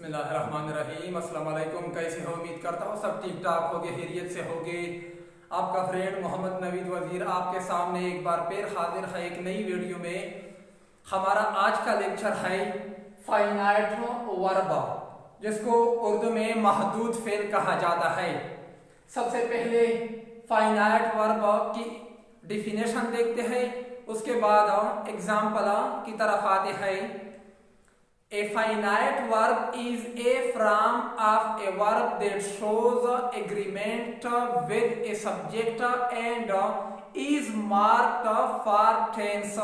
बिस्मिल्लाहिर्रहमानिर्रहीम। अस्सलाम वालेकुम। कैसे हो? उम्मीद करता हूँ सब ठीक ठाक होगे, खैरियत से होगे। आपका फ्रेंड मोहम्मद नवीद वज़ीर आपके सामने एक बार फिर हाजिर है एक नई वीडियो में। हमारा आज का लेक्चर है फाइनाइट वर्ब, जिसको उर्दू में महदूद फेल कहा जाता है। सबसे पहले फाइनाइट वर्ब की डिफिनेशन देखते हैं, उसके बाद एग्जाम्पल की तरफ आते हैं। A finite verb is a form of a verb that shows agreement with a subject and is marked for tense।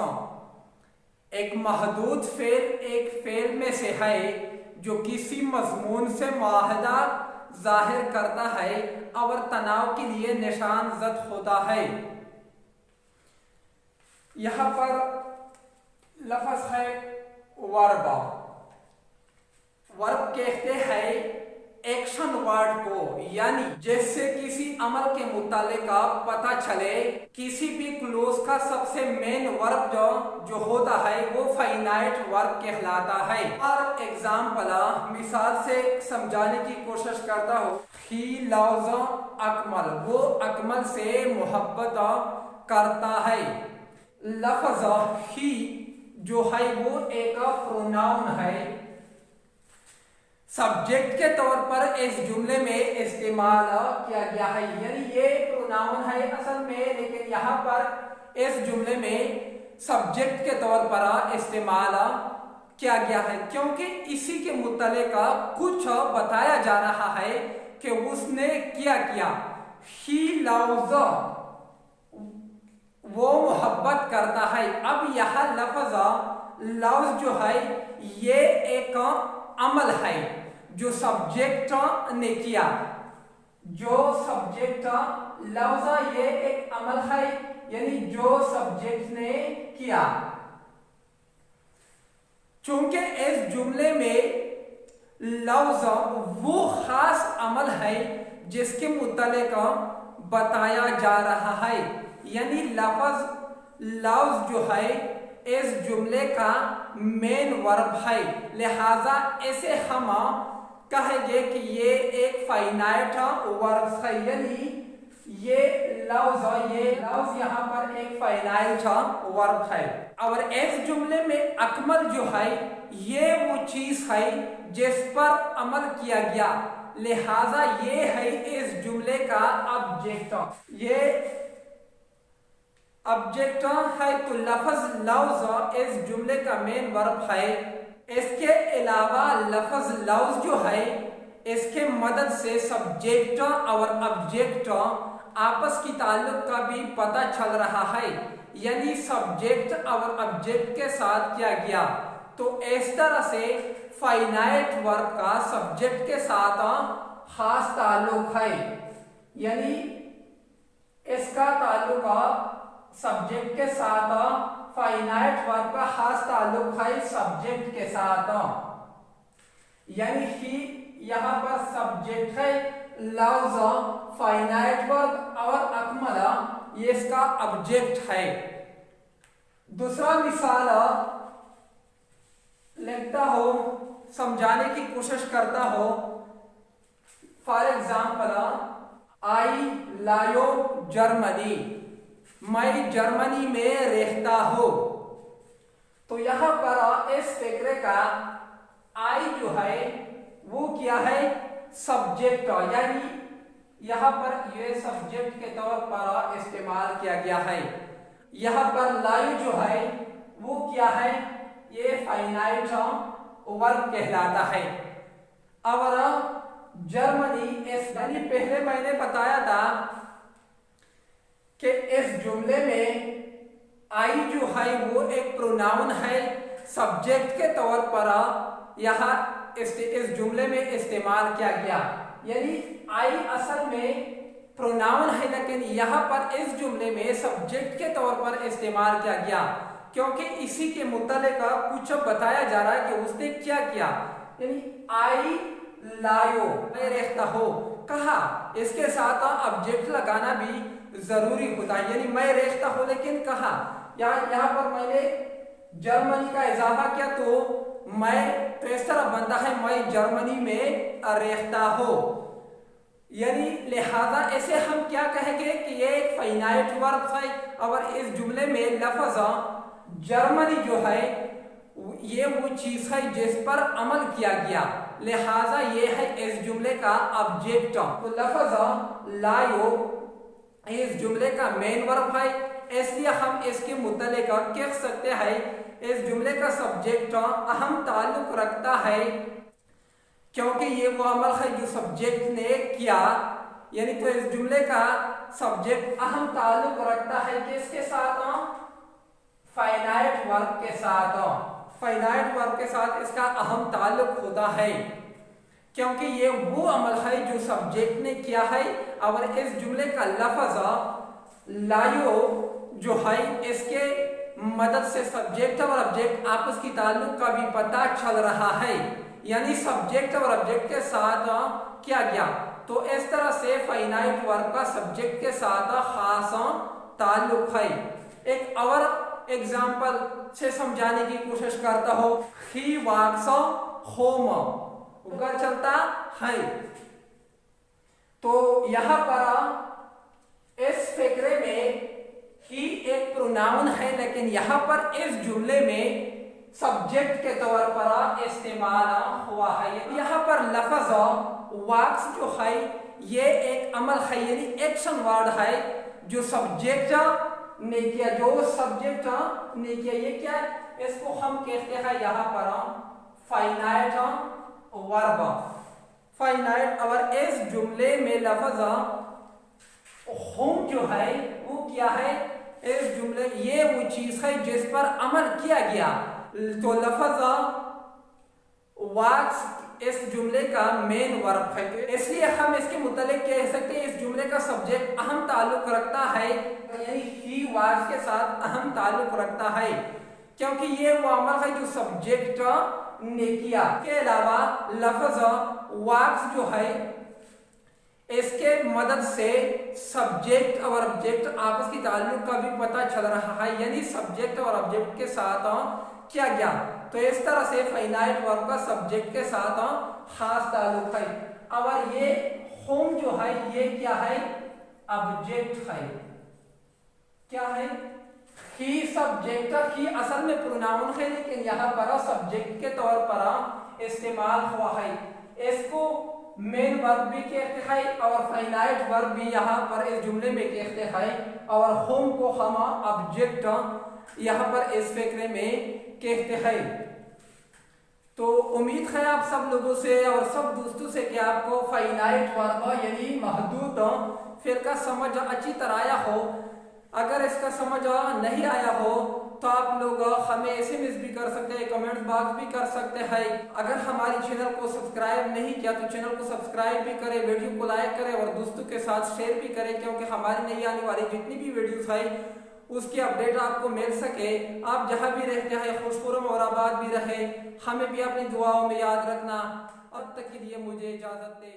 एक महदूद फेल एक फेल में से है जो किसी मजमून से मुआहदा जाहिर करता है और तनाव के लिए निशान जद होता है। यहाँ पर लफ्ज़ है वर्ब। वर्ब कहते हैं एक्शन वर्ड को, यानी जैसे किसी अमल के मुतालिक पता चले। किसी भी क्लोज का सबसे मेन वर्ब जो होता है वो फाइनाइट वर्ब कहलाता है। और एग्जाम्पल मिसाल से समझाने की कोशिश करता हूँ। ही लव्स अकमल, वो अकमल से मोहब्बत करता है। लफ्ज़ ही जो है वो एक प्रोनाउन है, सब्जेक्ट के तौर पर इस जुमले में इस्तेमाल किया गया है। यानी ये प्रोनाउन है असल में, लेकिन यहाँ पर इस जुमले में सब्जेक्ट के तौर पर इस्तेमाल किया गया है, क्योंकि इसी के मुतालिक कुछ बताया जा रहा है कि उसने क्या किया। ही लव्स, वो मोहब्बत करता है। अब यह लफ्ज़ लव्स जो है ये एक अमल है जो सब्जेक्ट ने किया। जो सब्जेक्ट लफ्ज़ ये एक अमल है, यानी जो सब्जेक्ट ने किया। चूंकि इस जुमले में लफ्ज़ वो खास अमल है जिसके मुतालिक बताया जा रहा है, यानी लफ्ज़ जो है इस जुमले का मेन वर्ब है। लिहाजा इसे हम कहेंगे कि ये एक फाइनाइट वर्ब है, यानी ये लफ्ज़ यहाँ पर एक फाइनाइट वर्ब है। और इस जुमले में अकमल जो है ये वो चीज है जिस पर अमल किया गया, लिहाजा ये है इस जुमले का ऑब्जेक्ट। ये ऑब्जेक्ट है, तो लफ्ज़ इस जुमले का मेन वर्ब है। इसके अलावा लफ्ज़ लफ्ज़ जो है इसके मदद से सब्जेक्ट और ऑब्जेक्ट आपस की ताल्लुक का भी पता चल रहा है, यानी सब्जेक्ट और ऑब्जेक्ट के साथ किया गया। तो इस तरह से फाइनाइट वर्ब का सब्जेक्ट के साथ खास ताल्लुक है, यानी इसका ताल्लुक सब्जेक्ट के साथ, फाइनाइट वर्ब का खास ताल्लुक है सब्जेक्ट के साथ। यानी कि यहाँ पर सब्जेक्ट है लफ्ज़, फाइनाइट वर्ब और अकमल ये इसका ऑब्जेक्ट है। दूसरा मिसाल लिखता हो, समझाने की कोशिश करता हो। फॉर एग्जाम्पल, आई लायो जर्मनी, मैं जर्मनी में रहता हूँ। तो यहाँ पर इस फिक्रे का आई जो है वो क्या है, सब्जेक्ट, यानी यहाँ पर ये सब्जेक्ट के तौर पर इस्तेमाल किया गया है। यहाँ पर लाइव जो है वो क्या है, ये फाइनाइट वर्ब कहलाता है। और जर्मनी इस, यानी पहले मैंने बताया था कि इस जुमले में आई जो है वो एक प्रोनाउन है, सब्जेक्ट के तौर पर यहाँ इस जुमले में इस्तेमाल किया गया। यानी आई असल में प्रोनाउन है, लेकिन यहाँ पर इस जुमले में सब्जेक्ट के तौर पर इस्तेमाल किया गया, क्योंकि इसी के मुतालिक कुछ बताया जा रहा है कि उसने क्या किया। यानी आई लायो, मैं रहता हो, कहा, इसके साथ ऑब्जेक्ट लगाना भी जरूरी होता है। यानी मैं रहता हूं लेकिन कहा, यहाँ पर मैंने जर्मनी का इजाफा किया तो मैं, तो इस तरह बनता है मैं जर्मनी में रहता हूँ। यानी लिहाजा ऐसे हम क्या कहेंगे कि ये एक फाइनाइट वर्ब है और इस जुमले में लफ्ज़ जर्मनी जो है ये वो चीज है जिस पर अमल किया गया, लिहाजा ये है इस जुमले का ऑब्जेक्ट। तो लफ्ज़ लायो इस जुमले का मेन वर्ब है, इसलिए हम इसके मुतल्लिक कह सकते हैं इस जुमले का सब्जेक्ट अहम ताल्लुक रखता है, क्योंकि ये वो अमल है जो सब्जेक्ट ने किया। यानी तो इस जुमले का सब्जेक्ट अहम ताल्लुक रखता है किसके साथ? फाइनाइट वर्ब के साथ। फाइनाइट वर्ब के साथ इसका अहम ताल्लुक होता है, क्योंकि ये वो अमल है जो सब्जेक्ट ने किया है और इस जुमले का लफ्ज़ लायो जो है इसके मदद से सब्जेक्ट और ऑब्जेक्ट आपस की ताल्लुक का भी पता चल रहा है। यानी सब्जेक्ट और ऑब्जेक्ट के साथ किया गया, तो इस तरह से फाइनाइट वर्ब का सब्जेक्ट के साथ खास ताल्लुक है। एक और एग्जाम्पल से समझाने की कोशिश करता हो। ही वॉक्स होम, वो घर चलता है। तो यहां पर इस फिक्रे में ही एक प्रोनाउन है, लेकिन यहां पर इस जुमले में सब्जेक्ट के तौर पर इस्तेमाल हुआ है। यहाँ पर लफ्ज़ वॉक्स जो है ये एक अमल है, यानी एक्शन वर्ड है जो सब्जेक्ट ने किया, जो सब्जेक्ट ने किया। ये क्या है? इसको हम कहते हैं यहाँ पर फाइनाइट वर्ब। फाइनाइट। और इस जुमले में लफ्ज़ होम जो है वो क्या है? इस जुमले ये वो चीज है जिस पर अमल किया गया। तो लफ्ज़ वॉक्स इस जुमले का मेन वर्ब है, इसलिए हम इसके मुतालिक कह सकते हैं इस जुमले का सब्जेक्ट अहम ताल्लुक रखता है, यानी ही वॉक्स के साथ अहम ताल्लुक रखता है, क्योंकि ये वो अमल है जो सब्जेक्ट ने किया। के अलावा लफ्ज़ वॉक्स जो है इसके मदद से सब्जेक्ट और ऑब्जेक्ट आपस की ताल्लुक का भी पता चल रहा है, यानी सब्जेक्ट और ऑब्जेक्ट के साथ किया गया। तो इस तरह से फाइनाइट वर्ब का सब्जेक्ट के साथ खास ताल्लुक है। और ये होम जो है ये क्या है? ऑब्जेक्ट है। क्या है? ही सब्जेक्ट, ही असल में प्रोनाउन है, लेकिन यहाँ पर सब्जेक्ट के तौर पर इस्तेमाल हुआ है। इसको मेन वर्ब भी कहते हैं और फाइनाइट वर्ब भी यहाँ पर इस जुमले में कहते हैं, और होम को हम ऑब्जेक्ट यहाँ पर इस फिक्रे में कहते हैं। तो उम्मीद है आप सब लोगों से और सब दोस्तों से कि आपको फाइनाइट वर्ब यानी महदूद फिक्रा समझ अच्छी तरह आया हो। अगर इसका समझ नहीं आया हो तो आप लोग हमें SMS भी कर सकते हैं, कमेंट बॉक्स भी कर सकते हैं। अगर हमारी चैनल को सब्सक्राइब नहीं किया तो चैनल को सब्सक्राइब भी करें, वीडियो को लाइक करें और दोस्तों के साथ शेयर भी करें, क्योंकि हमारी नई आने वाली जितनी भी वीडियोस है उसकी अपडेट आपको मिल सके। आप जहां भी रहते हैं खुशपुरम और आबाद भी रहे, हमें भी अपनी दुआओं में याद रखना। अब तक के लिए मुझे इजाजत दे।